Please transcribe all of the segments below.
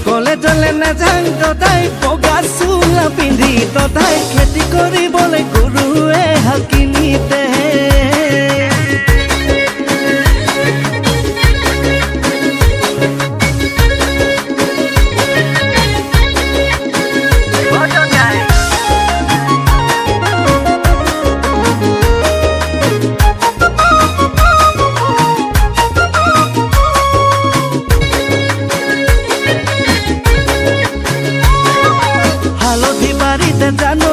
কলেজলে নাযাং ততাই বগা চোলা পিন্ধি ততাই খেতি কৰিবলৈ গৰুৱে হাল কিনিতে জানো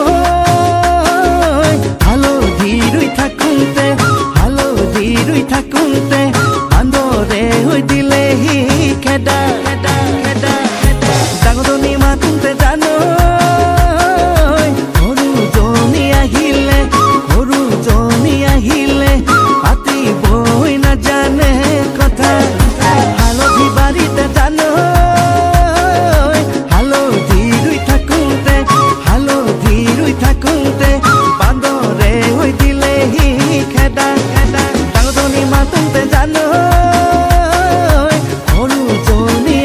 হালধি ৰুই থাকোঁতে বান্দৰে হৈ দিলেহি খেদা ডাঙৰজনী মাতোঁতে জানো সৰুজনী আহিলে পাতিবই নাজানে কথা হালধি বাৰীতে জানো থাকোঁতে বান্দৰে হৈ দিলেহি খেদা ডাঙৰজনী মাতোঁতে জানো সৰুজনী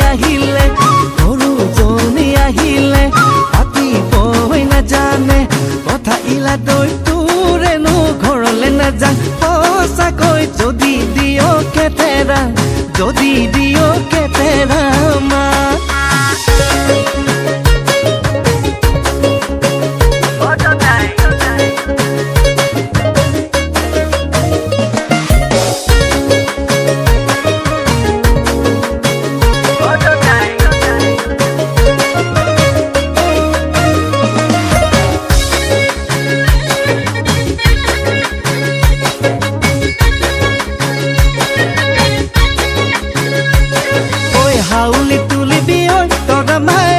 আহিলে পাতিবই নাজানে কথা ইলা দৈ তোৰেনো ঘৰলে নাযাং সঁচাকৈ যদি দিয় কেতেৰা মা হাউলি তুলিবি ঐ তৰা মাই